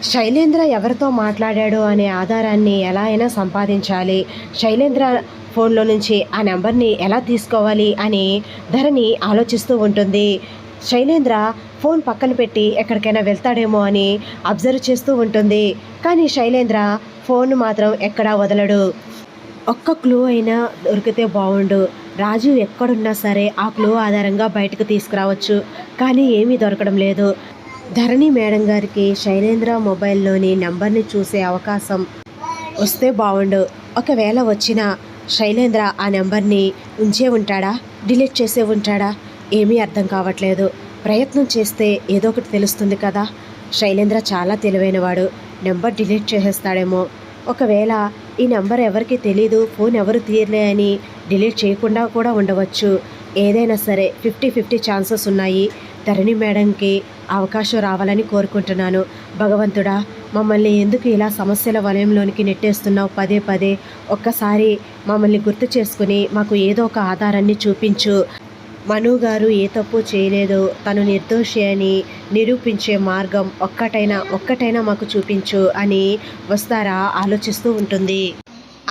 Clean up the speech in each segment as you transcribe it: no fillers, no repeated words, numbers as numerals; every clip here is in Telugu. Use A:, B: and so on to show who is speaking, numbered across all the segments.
A: శైలేంద్ర ఎవరితో మాట్లాడాడు అనే ఆధారాన్ని ఎలా అయినా సంపాదించాలి. శైలేంద్ర ఫోన్లో నుంచి ఆ నెంబర్ని ఎలా తీసుకోవాలి అని ధరణి ఆలోచిస్తూ ఉంటుంది. శైలేంద్ర ఫోన్ పక్కన పెట్టి ఎక్కడికైనా వెళ్తాడేమో అని అబ్జర్వ్ చేస్తూ ఉంటుంది. కానీ శైలేంద్ర ఫోన్ మాత్రం ఎక్కడా వదలడు. ఒక్క క్లూ అయినా దొరికితే బాగుండు. రాజు ఎక్కడున్నా సరే ఆ క్లూ ఆధారంగా బయటకు తీసుకురావచ్చు. కానీ ఏమీ దొరకడం లేదు. ధరణి మేడం గారికి శైలేంద్ర మొబైల్లోని నెంబర్ని చూసే అవకాశం వస్తే బాగుండు. ఒకవేళ వచ్చిన శైలేంద్ర ఆ నెంబర్ని ఉంచే ఉంటాడా, డిలీట్ చేసే ఉంటాడా, ఏమీ అర్థం కావట్లేదు. ప్రయత్నం చేస్తే ఏదో ఒకటి తెలుస్తుంది కదా. శైలేంద్ర చాలా తెలివైనవాడు. నెంబర్ డిలీట్ చేసేస్తాడేమో. ఒకవేళ ఈ నెంబర్ ఎవరికి తెలీదు, ఫోన్ ఎవరు తీయలే అని డిలీట్ చేయకుండా కూడా ఉండవచ్చు. ఏదైనా సరే 50-50 ఛాన్సెస్ ఉన్నాయి. ధరణి మేడంకి అవకాశం రావాలని కోరుకుంటున్నాను. భగవంతుడా, మమ్మల్ని ఎందుకు ఇలా సమస్యల వలయంలోనికి నెట్టేస్తున్నావు పదే పదే? ఒక్కసారి మమ్మల్ని గుర్తు చేసుకుని మాకు ఏదో ఒక ఆధారాన్ని చూపించు. మను గారు ఏ తప్పు చేయలేదు, తను నిర్దోషి అని నిరూపించే మార్గం ఒక్కటైనా మాకు చూపించు అని వస్తారా ఆలోచిస్తూ ఉంటుంది.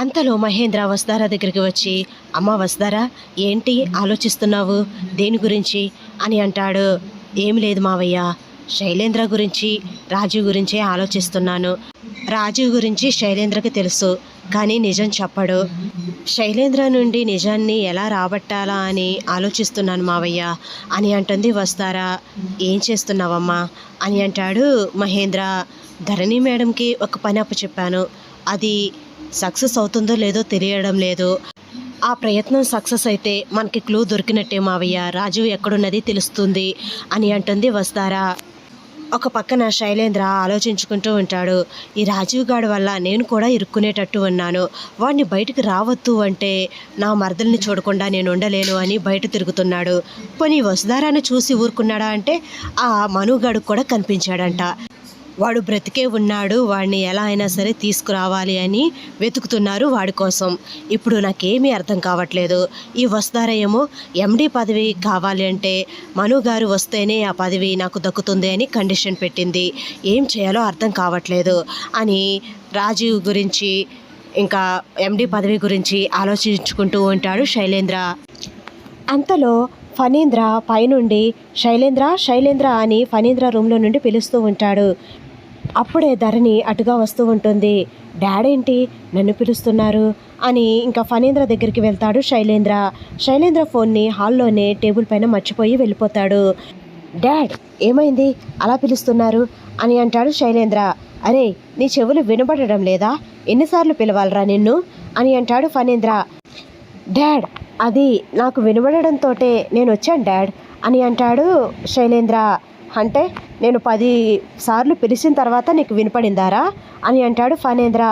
A: అంతలో మహేంద్ర వస్తారా దగ్గరికి వచ్చి, అమ్మ వస్తారా, ఏంటి ఆలోచిస్తున్నావు, దేని గురించి అని అంటాడు. ఏమి లేదు మావయ్య, శైలేంద్ర గురించి రాజు గురించే ఆలోచిస్తున్నాను. రాజు గురించి శైలేంద్రకి తెలుసు, కానీ నిజం చెప్పడు. శైలేంద్ర నుండి నిజాన్ని ఎలా రాబట్టాలా అని ఆలోచిస్తున్నాను మావయ్య అని అంటుంది వస్తారా. ఏం చేస్తున్నావమ్మా అని అంటాడు మహేంద్ర. ధరణి మేడంకి ఒక పని అప్పచెప్పాను, అది సక్సెస్ అవుతుందో లేదో తెలియడం లేదు. ఆ ప్రయత్నం సక్సెస్ అయితే మనకి క్లూ దొరికినట్టే మావయ్య, రాజు ఎక్కడున్నది తెలుస్తుంది అని అంటుంది వస్తారా. ఒక పక్కన శైలేంద్ర ఆలోచించుకుంటూ ఉంటాడు. ఈ రాజీవ్ గాడి వల్ల నేను కూడా ఇరుక్కునేటట్టు ఉన్నాను. వాడిని బయటికి రావద్దు అంటే నా మరదల్ని చూడకుండా నేను ఉండలేను అని బయట తిరుగుతున్నాడు. పోనీ వసుధారాన్ని చూసి ఊరుకున్నాడా అంటే ఆ మనుగాడు కూడా కనిపించాడంట. వాడు బ్రతికే ఉన్నాడు, వాడిని ఎలా అయినా సరే తీసుకురావాలి అని వెతుకుతున్నారు వాడి కోసం. ఇప్పుడు నాకేమీ అర్థం కావట్లేదు. ఈ వస్తారా ఏమో ఎండి పదవి కావాలి అంటే మను గారు వస్తేనే ఆ పదవి నాకు దక్కుతుంది అని కండిషన్ పెట్టింది. ఏం చేయాలో అర్థం కావట్లేదు అని రాజీవ్ గురించి ఇంకా ఎండి పదవి గురించి ఆలోచించుకుంటూ ఉంటాడు శైలేంద్ర. అంతలో ఫణీంద్ర పైనుండి శైలేంద్ర అని ఫణీంద్ర రూమ్లో నుండి పిలుస్తూ ఉంటాడు. అప్పుడే ధరణి అటుగా వస్తూ ఉంటుంది. డాడేంటి నన్ను పిలుస్తున్నారు అని ఇంకా ఫణీంద్ర దగ్గరికి వెళ్తాడు శైలేంద్ర ఫోన్ని హాల్లోనే టేబుల్ పైన మర్చిపోయి వెళ్ళిపోతాడు. డాడ్ ఏమైంది అలా పిలుస్తున్నారు అని అంటాడు శైలేంద్ర. అరే నీ చెవులు వినబడడం లేదా, ఎన్నిసార్లు పిలవాలరా నిన్ను అని అంటాడు ఫణీంద్ర. డాడ్ అది నాకు వినబడడంతో నేను వచ్చాను డాడ్ అని అంటాడు శైలేంద్ర. అంటే నేను 10 సార్లు పిలిచిన తర్వాత నీకు వినపడిందారా అని అంటాడు ఫణీంద్ర.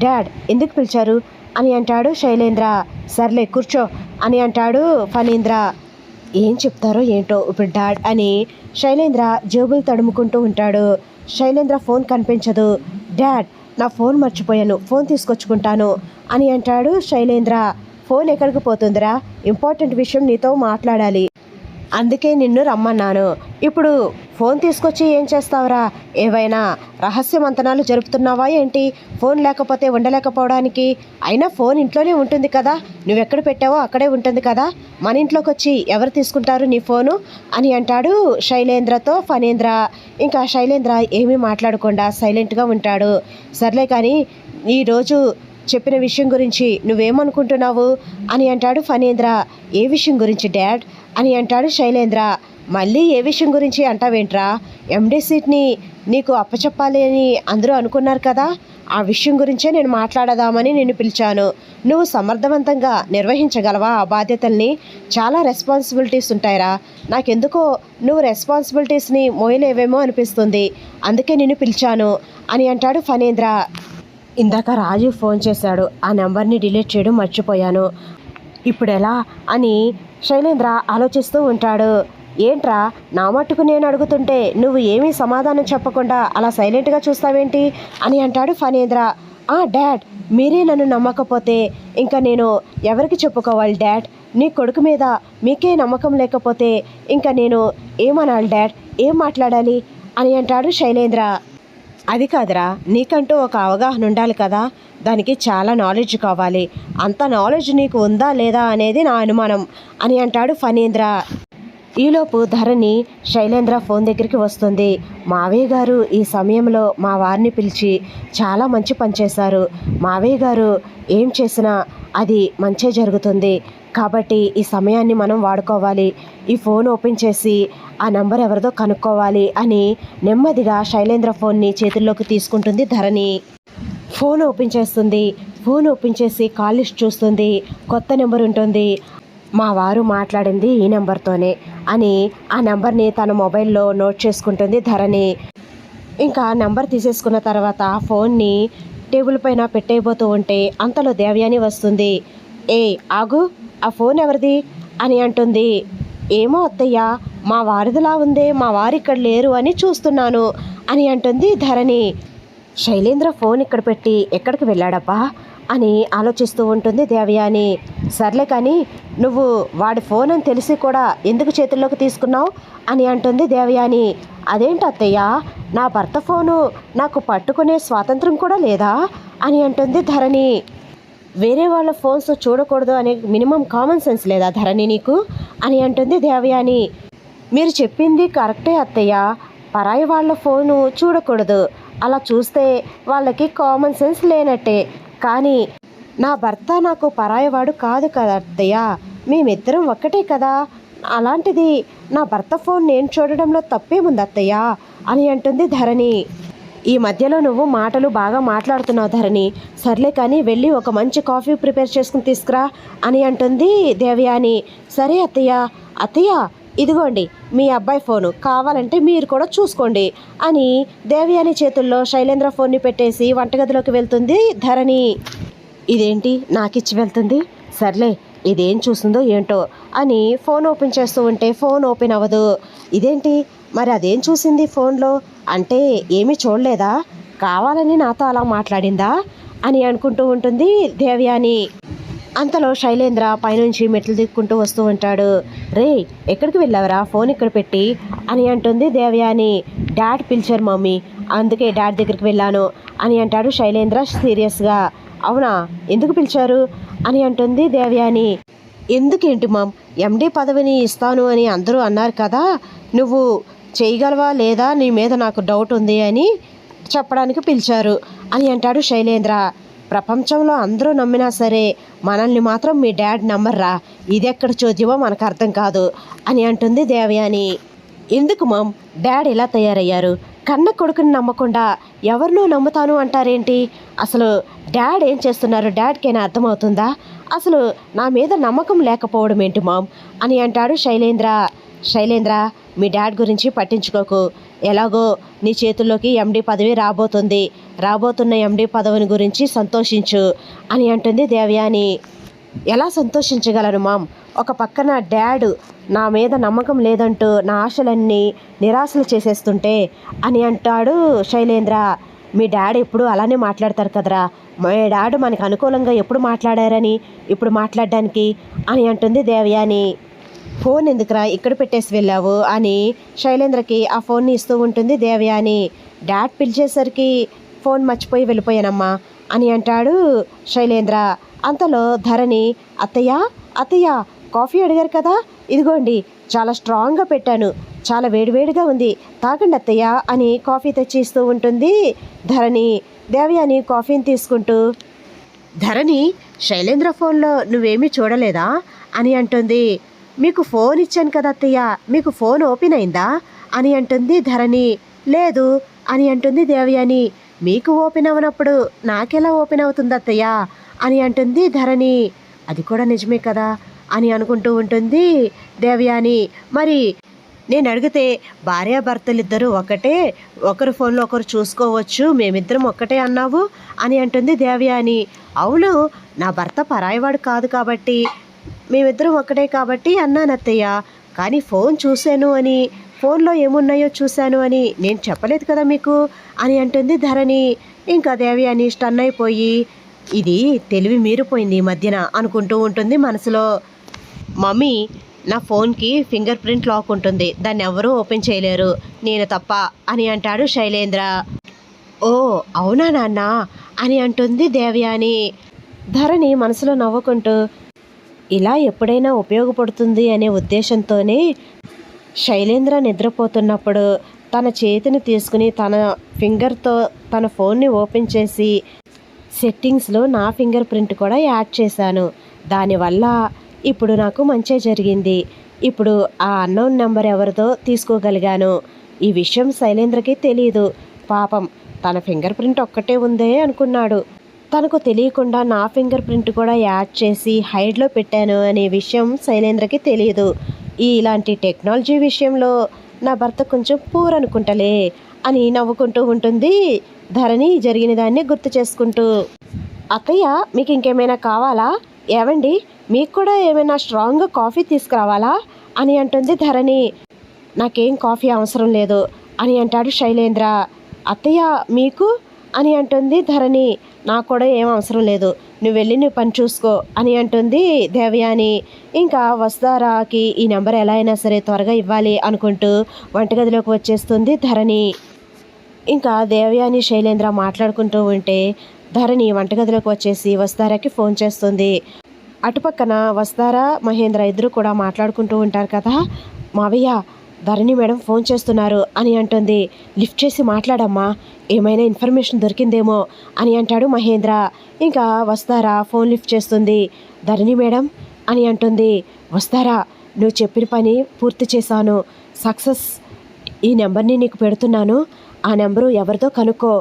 A: డాడ్ ఎందుకు పిలిచారు అని అంటాడు శైలేంద్ర. సర్లే కూర్చో అని అంటాడు ఫణీంద్ర. ఏం చెప్తారో ఏంటో ఇప్పుడు డాడ్ అని శైలేంద్ర జేబులు తడుముకుంటూ ఉంటాడు. శైలేంద్ర ఫోన్ కనిపించదు. డాడ్ నా ఫోన్ మర్చిపోయాను, ఫోన్ తీసుకొచ్చుకుంటాను అని అంటాడు శైలేంద్ర. ఫోన్ ఎక్కడికి పోతుందిరా, ఇంపార్టెంట్ విషయం నీతో మాట్లాడాలి, అందుకే నిన్ను రమ్మన్నాను. ఇప్పుడు ఫోన్ తీసుకొచ్చి ఏం చేస్తావురా, ఏవైనా రహస్య మంతనాలు జరుపుతున్నావా ఏంటి, ఫోన్ లేకపోతే ఉండలేకపోవడానికి? అయినా ఫోన్ ఇంట్లోనే ఉంటుంది కదా, నువ్వెక్కడ పెట్టావో అక్కడే ఉంటుంది కదా, మన ఇంట్లోకి వచ్చి ఎవరు తీసుకుంటారు నీ ఫోను అని అంటాడు శైలేంద్రతో ఫణీంద్ర. ఇంకా శైలేంద్ర ఏమీ మాట్లాడకుండా సైలెంట్గా ఉంటాడు. సర్లే కానీ ఈరోజు చెప్పిన విషయం గురించి నువ్వేమనుకుంటున్నావు అని అంటాడు ఫణీంద్ర. ఏ విషయం గురించి డాడ్ అని అంటాడు శైలేంద్ర. మళ్ళీ ఏ విషయం గురించి అంటావేంట్రా, ఎండి సీట్ని నీకు అప్పచెప్పాలి అని అందరూ అనుకున్నారు కదా, ఆ విషయం గురించే నేను మాట్లాడదామని నిన్ను పిలిచాను. నువ్వు సమర్థవంతంగా నిర్వహించగలవా ఆ బాధ్యతల్ని? చాలా రెస్పాన్సిబిలిటీస్ ఉంటాయిరా, నాకెందుకో నువ్వు రెస్పాన్సిబిలిటీస్ని మోయలేవేమో అనిపిస్తుంది, అందుకే నిన్ను పిలిచాను అని అంటాడు ఫణీంద్ర. ఇందాక రాజు ఫోన్ చేశాడు, ఆ నెంబర్ని డిలీట్ చేయడం మర్చిపోయాను, ఇప్పుడు ఎలా అని శైలేంద్ర ఆలోచిస్తూ ఉంటాడు. ఏంట్రా నా మట్టుకు నేను అడుగుతుంటే నువ్వు ఏమీ సమాధానం చెప్పకుండా అలా సైలెంట్గా చూస్తావేంటి అని అంటాడు ఫణీంద్ర. డాడ్ మీరే నన్ను నమ్మకపోతే ఇంకా నేను ఎవరికి చెప్పుకోవాలి డాడ్, నీ కొడుకు మీద మీకే నమ్మకం లేకపోతే ఇంకా నేను ఏమనాలి డాడ్, ఏం మాట్లాడాలి అని అంటాడు శైలేంద్ర. అది కాదురా, నీకంటూ ఒక అవగాహన ఉండాలి కదా, దానికి చాలా నాలెడ్జ్ కావాలి. అంత నాలెడ్జ్ నీకు ఉందా లేదా అనేది నా అనుమానం అని అంటాడు ఫణీంద్ర. ఈలోపు ధరణి శైలేంద్ర ఫోన్ దగ్గరికి వస్తుంది. మావయ్య గారు ఈ సమయంలో మా వారిని పిలిచి చాలా మంచి పని చేశారు. మావయ్య గారు ఏం చేసినా అది మంచే జరుగుతుంది. కాబట్టి ఈ సమయాన్ని మనం వాడుకోవాలి. ఈ ఫోన్ ఓపెన్ చేసి ఆ నంబర్ ఎవరిదో కనుక్కోవాలి అని నెమ్మదిగా శైలేంద్ర ఫోన్ని చేతుల్లోకి తీసుకుంటుంది ధరణి. ఫోన్ ఓపెన్ చేస్తుంది. ఫోన్ ఓపెన్ చేసి కాల్ లిస్ట్ చూస్తుంది. కొత్త నెంబర్ ఉంటుంది. మా వారు మాట్లాడింది ఈ నెంబర్తోనే అని ఆ నెంబర్ని తన మొబైల్లో నోట్ చేసుకుంటుంది ధరణి. ఇంకా నెంబర్ తీసేసుకున్న తర్వాత ఫోన్ని టేబుల్ పైన పెట్టేయబోతూ ఉంటే అంతలో దేవయాని వస్తుంది. ఏ ఆగు, ఆ ఫోన్ ఎవరిది అని అంటుంది. ఏమో అత్తయ్య, మా వారిదిలా ఉందే, మా వారు ఇక్కడ లేరు అని చూస్తున్నాను అని అంటుంది ధరణి. శైలేంద్ర ఫోన్ ఇక్కడ పెట్టి ఎక్కడికి వెళ్ళాడబ్బా అని ఆలోచిస్తూ ఉంటుంది దేవయాని. సర్లే కానీ నువ్వు వాడి ఫోన్ అని తెలిసి కూడా ఎందుకు చేతుల్లోకి తీసుకున్నావు అని అంటుంది దేవయాని. అదేంటి అత్తయ్య, నా భర్త ఫోను నాకు పట్టుకునే స్వాతంత్రం కూడా లేదా అని అంటుంది ధరణి. వేరే వాళ్ళ ఫోన్స్ చూడకూడదు అనే మినిమం కామన్ సెన్స్ లేదా ధరణి నీకు అని అంటుంది దేవయాని. మీరు చెప్పింది కరెక్టే అత్తయ్య, పరాయి వాళ్ళ ఫోను చూడకూడదు. అలా చూస్తే వాళ్ళకి కామన్ సెన్స్ లేనట్టే. కానీ నా భర్త నాకు పరాయవాడు కాదు కదా అత్తయ్య, మేమిద్దరం ఒక్కటే కదా. అలాంటిది నా భర్త ఫోన్ నేను చూడడంలో తప్పేముంది అత్తయ్య అని అంటుంది ధరణి. ఈ మధ్యలో నువ్వు మాటలు బాగా మాట్లాడుతున్నావు ధరణి. సర్లే కానీ వెళ్ళి ఒక మంచి కాఫీ ప్రిపేర్ చేసుకుని తీసుకురా అని అంటుంది దేవయాని. సరే అత్తయ్య. అత్తయ్య ఇదిగోండి మీ అబ్బాయి ఫోను, కావాలంటే మీరు కూడా చూసుకోండి అని దేవయాని చేతుల్లో శైలేంద్ర ఫోన్ని పెట్టేసి వంటగదిలోకి వెళ్తుంది ధరణి. ఇదేంటి నాకిచ్చి వెళ్తుంది, సర్లే ఇదేం చూస్తుందో ఏంటో అని ఫోన్ ఓపెన్ చేస్తూ ఉంటే ఫోన్ ఓపెన్ అవ్వదు. ఇదేంటి మరి అదేం చూసింది ఫోన్లో, అంటే ఏమీ చూడలేదా, కావాలని నాతో అలా మాట్లాడిందా అని అనుకుంటూ ఉంటుంది దేవయాని. అంతలో శైలేంద్ర పైనుంచి మెట్లు దిక్కుంటూ వస్తూ ఉంటాడు. రే ఎక్కడికి వెళ్ళావరా, ఫోన్ ఇక్కడ పెట్టి అని అంటుంది దేవయాని. డాడ్ పిలిచారు మమ్మీ, అందుకే డాడ్ దగ్గరికి వెళ్ళాను అని అంటాడు శైలేంద్ర సీరియస్గా. అవునా, ఎందుకు పిలిచారు అని అంటుంది దేవయాని. ఎందుకేంటి మామ్, ఎండి పదవిని ఇస్తాను అని అందరూ అన్నారు కదా, నువ్వు చేయగలవా లేదా నీ మీద నాకు డౌట్ ఉంది అని చెప్పడానికి పిలిచారు అని అంటాడు శైలేంద్ర. ప్రపంచంలో అందరూ నమ్మినా సరే మనల్ని మాత్రం మీ డాడ్ నమ్మర్రా, ఇదెక్కడ చోద్యమో మనకు అర్థం కాదు అని అంటుంది దేవయాని. ఎందుకు మామ్ డాడ్ ఎలా తయారయ్యారు, కన్న కొడుకుని నమ్మకుండా ఎవరినో నమ్ముతాను అంటారేంటి, అసలు డాడ్ ఏం చేస్తున్నారు డాడ్కైనా అర్థమవుతుందా, అసలు నా మీద నమ్మకం లేకపోవడం ఏంటి మామ్ అని అంటాడు శైలేంద్ర. శైలేంద్ర మీ డాడ్ గురించి పట్టించుకోకు, ఎలాగో నీ చేతుల్లోకి ఎండి పదవి రాబోతున్న ఎండి పదవిని గురించి సంతోషించు అని అంటుంది దేవయాని. ఎలా సంతోషించగలను మామ్, ఒక పక్కన డాడ్ నా మీద నమ్మకం లేదంటూ నా ఆశలన్నీ నిరాశలు చేసేస్తుంటే అని అంటాడు శైలేంద్ర. మీ డాడ్ ఎప్పుడు అలానే మాట్లాడతారు కదరా, మా డాడ్ మనకు అనుకూలంగా ఎప్పుడు మాట్లాడారని ఇప్పుడు మాట్లాడడానికి అని అంటుంది దేవయాని. ఫోన్ ఎందుకురా ఇక్కడ పెట్టేసి వెళ్ళావు అని శైలేంద్రకి ఆ ఫోన్ని ఇస్తూ ఉంటుంది దేవయాని. డాడ్ పిలిచేసరికి ఫోన్ మర్చిపోయి వెళ్ళిపోయానమ్మా అని అంటాడు శైలేంద్ర. అంతలో ధరణి, అత్తయ్య కాఫీ అడిగారు కదా, ఇదిగోండి చాలా స్ట్రాంగ్గా పెట్టాను, చాలా వేడివేడిగా ఉంది, తాగండి అత్తయ్య అని కాఫీ తెచ్చి ఇస్తూ ఉంటుంది ధరణి. దేవయాని కాఫీని తీసుకుంటూ, ధరణి శైలేంద్ర ఫోన్లో నువ్వేమీ చూడలేదా అని అంటుంది. మీకు ఫోన్ ఇచ్చాను కదా అత్తయ్య, మీకు ఫోన్ ఓపెన్ అయిందా అని అంటుంది ధరణి. లేదు అని అంటుంది దేవయాని. మీకు ఓపెన్ అవ్వనప్పుడు నాకెలా ఓపెన్ అవుతుంది అత్తయ్య అని అంటుంది ధరణి. అది కూడా నిజమే కదా అని అనుకుంటూ ఉంటుంది దేవయాని. మరి నేను అడిగితే భార్యాభర్తలిద్దరూ ఒకటే, ఒకరు ఫోన్లో ఒకరు చూసుకోవచ్చు, మేమిద్దరం ఒక్కటే అన్నావు అని అంటుంది దేవయాని. అవును, నా భర్త పరాయివాడు కాదు కాబట్టి మేమిద్దరం ఒక్కటే కాబట్టి అన్నాను అత్తయ్య, కానీ ఫోన్ చూశాను అని, ఫోన్లో ఏమున్నాయో చూశాను అని నేను చెప్పలేదు కదా మీకు అని అంటుంది ధరణి. ఇంకా దేవయాని స్టన్ అయిపోయి ఇది తెలివి మీరిపోయింది ఈ మధ్యన అనుకుంటూ ఉంటుంది మనసులో. మమ్మీ నా ఫోన్కి ఫింగర్ ప్రింట్ లాక్ ఉంటుంది, దాన్ని ఎవరూ ఓపెన్ చేయలేరు నేను తప్ప అని అంటాడు శైలేంద్ర. ఓ అవునా నాన్న అని అంటుంది దేవయాని. ధరణి మనసులో నవ్వుకుంటూ ఇలా ఎప్పుడైనా ఉపయోగపడుతుంది అనే ఉద్దేశంతోనే శైలేంద్ర నిద్రపోతున్నప్పుడు తన చేతిని తీసుకుని తన ఫింగర్తో తన ఫోన్ని ఓపెన్ చేసి సెట్టింగ్స్లో నా ఫింగర్ ప్రింట్ కూడా యాడ్ చేశాను. దానివల్ల ఇప్పుడు నాకు మంచే జరిగింది. ఇప్పుడు ఆ అన్నోన్ నెంబర్ ఎవరిదో తీసుకోగలిగాను. ఈ విషయం శైలేంద్రకి తెలియదు. పాపం తన ఫింగర్ ప్రింట్ ఒక్కటే ఉందే అనుకున్నాడు. తనకు తెలియకుండా నా ఫింగర్ ప్రింట్ కూడా యాడ్ చేసి హైడ్లో పెట్టాను అనే విషయం శైలేంద్రకి తెలియదు. ఇలాంటి టెక్నాలజీ విషయంలో నా భర్త కొంచెం పూర్ అనుకుంటలే అని నవ్వుకుంటూ ఉంటుంది ధరణి జరిగిన దాన్ని గుర్తు చేసుకుంటూ. అత్తయ్య మీకు ఇంకేమైనా కావాలా? ఏవండి మీకు కూడా ఏమైనా స్ట్రాంగ్గా కాఫీ తీసుకురావాలా అని అంటుంది ధరణి. నాకేం కాఫీ అవసరం లేదు అని అంటాడు శైలేంద్ర. అత్తయ్య మీకు అని అంటుంది ధరణి. నాకు కూడా ఏం అవసరం లేదు, నువ్వు వెళ్ళి నీ పని చూసుకో అని అంటుంది దేవయాని. ఇంకా వస్తారాకి ఈ నెంబర్ ఎలా అయినా సరే త్వరగా ఇవ్వాలి అనుకుంటూ వంటగదిలోకి వచ్చేస్తుంది ధరణి. ఇంకా దేవయాని శైలేంద్ర మాట్లాడుకుంటూ ఉంటే ధరణి వంటగదిలోకి వచ్చేసి వస్తారాకి ఫోన్ చేస్తుంది. అటుపక్కన వస్తారా మహేంద్ర ఇద్దరు కూడా మాట్లాడుకుంటూ ఉంటారు కదా. మావయ్య ధరణి మేడం ఫోన్ చేస్తున్నారు అని అంటుంది. లిఫ్ట్ చేసి మాట్లాడమ్మా, ఏమైనా ఇన్ఫర్మేషన్ దొరికిందేమో అని అంటాడు మహేంద్ర. ఇంకా వస్తారా ఫోన్ లిఫ్ట్ చేస్తుంది. ధరణి మేడం అని అంటుంది. వస్తారా నువ్వు చెప్పిన పని పూర్తి చేశాను, సక్సెస్. ఈ నెంబర్ని నీకు పెడుతున్నాను, ఆ నెంబరు ఎవరితో కనుక్కో,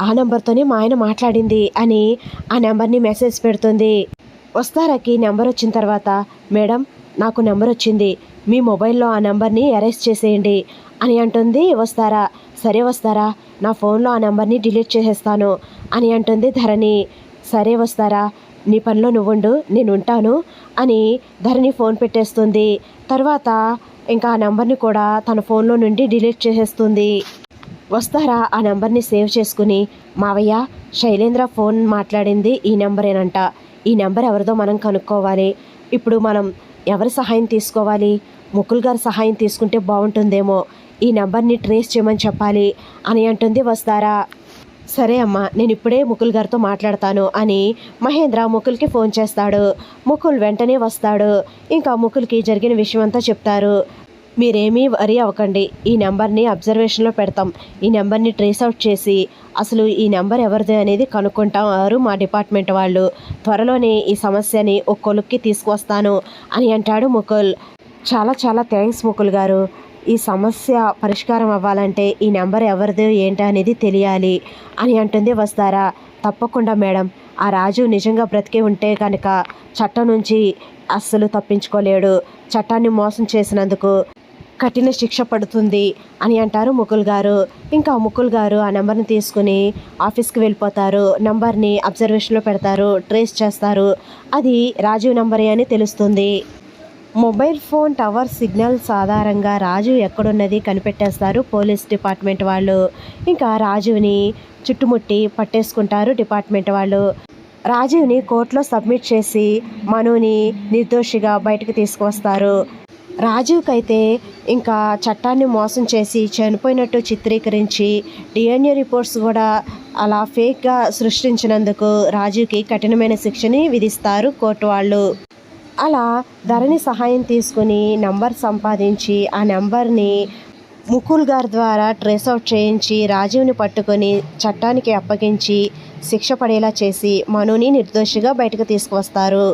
A: ఆ నెంబర్తోనే మా ఆయన మాట్లాడింది అని ఆ నెంబర్ని మెసేజ్ పెడుతుంది. వస్తారాకి నెంబర్ వచ్చిన తర్వాత మేడం నాకు నెంబర్ వచ్చింది, మీ మొబైల్లో ఆ నెంబర్ని అరెస్ట్ చేసేయండి అని అంటుంది వస్తారా. సరే వస్తారా, నా ఫోన్లో ఆ నెంబర్ని డిలీట్ చేసేస్తాను అని అంటుంది ధరణి. సరే వస్తారా, నీ పనిలో నువ్వుండు, నేను ఉంటాను అని ధరణి ఫోన్ పెట్టేస్తుంది. తర్వాత ఇంకా ఆ నెంబర్ని కూడా తన ఫోన్లో నుండి డిలీట్ చేసేస్తుంది. వస్తారా ఆ నెంబర్ని సేవ్ చేసుకుని మావయ్య శైలేంద్ర ఫోన్ మాట్లాడింది ఈ నెంబరేనంట, ఈ నెంబర్ ఎవరిదో మనం కనుక్కోవాలి. ఇప్పుడు మనం ఎవరి సహాయం తీసుకోవాలి? ముకుల్ గారి సహాయం తీసుకుంటే బాగుంటుందేమో, ఈ నెంబర్ని ట్రేస్ చేయమని చెప్పాలి అని అంటుంది వస్తారా. సరే అమ్మా, నేను ఇప్పుడే ముకుల్ గారితో మాట్లాడతాను అని మహేంద్ర ముకుల్కి ఫోన్ చేస్తాడు. ముకుల్ వెంటనే వస్తాడు. ఇంకా ముకుల్కి జరిగిన విషయం అంతా చెప్తారు. మీరేమీ వరీ అవ్వకండి, ఈ నెంబర్ని అబ్జర్వేషన్లో పెడతాం, ఈ నెంబర్ని ట్రేస్ అవుట్ చేసి అసలు ఈ నెంబర్ ఎవరిది అనేది కనుక్కుంటారు మా డిపార్ట్మెంట్ వాళ్ళు. త్వరలోనే ఈ సమస్యని ఒక కొలుక్కి తీసుకువస్తాను అని అంటాడు ముకుల్. చాలా చాలా థ్యాంక్స్ ముకుల్ గారు, ఈ సమస్య పరిష్కారం అవ్వాలంటే ఈ నెంబర్ ఎవరిది ఏంటి అనేది తెలియాలి అని అంటుంది వస్తారా. తప్పకుండా మేడం, ఆ రాజు నిజంగా బ్రతికే ఉంటే కనుక చట్టం నుంచి అస్సలు తప్పించుకోలేడు, చట్టాన్ని మోసం చేసినందుకు కఠిన శిక్ష పడుతుంది అని అంటారు ముకుల్ గారు. ఇంకా ముకుల్ గారు ఆ నెంబర్ని తీసుకుని ఆఫీస్కి వెళ్ళిపోతారు. నెంబర్ని అబ్జర్వేషన్లో పెడతారు, ట్రేస్ చేస్తారు. అది రాజీవ్ నెంబరే అని తెలుస్తుంది. మొబైల్ ఫోన్ టవర్ సిగ్నల్స్ ఆధారంగా రాజు ఎక్కడున్నది కనిపెట్టేస్తారు పోలీస్ డిపార్ట్మెంట్ వాళ్ళు. ఇంకా రాజుని చుట్టుముట్టి పట్టేసుకుంటారు డిపార్ట్మెంట్ వాళ్ళు. రాజీవ్ని కోర్టులో సబ్మిట్ చేసి మనుని నిర్దోషిగా బయటకు తీసుకువస్తారు. రాజీవ్కి అయితే ఇంకా చట్టాన్ని మోసం చేసి చనిపోయినట్టు చిత్రీకరించి డిఎన్ఏ రిపోర్ట్స్ కూడా అలా ఫేక్గా సృష్టించినందుకు రాజీవ్కి కఠినమైన శిక్షని విధిస్తారు కోర్టు వాళ్ళు. అలా ధరణి సహాయం తీసుకుని నెంబర్ సంపాదించి ఆ నెంబర్ని ముకుల్ గారి ద్వారా ట్రేస్ అవుట్ చేయించి రాజీవ్ని పట్టుకొని చట్టానికి అప్పగించి శిక్ష పడేలా చేసి మనుని నిర్దోషిగా బయటకు తీసుకువస్తారు.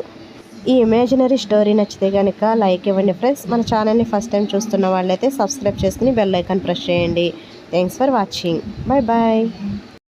A: ఈ ఇమాజినరీ స్టోరీ నచ్చితే కనుక లైక్ ఇవ్వండి ఫ్రెండ్స్. మన ఛానల్ని ఫస్ట్ టైం చూస్తున్న వాళ్ళైతే సబ్స్క్రైబ్ చేసుకుని బెల్ ఐకాన్ ప్రెస్ చేయండి. Thanks for watching. Bye bye.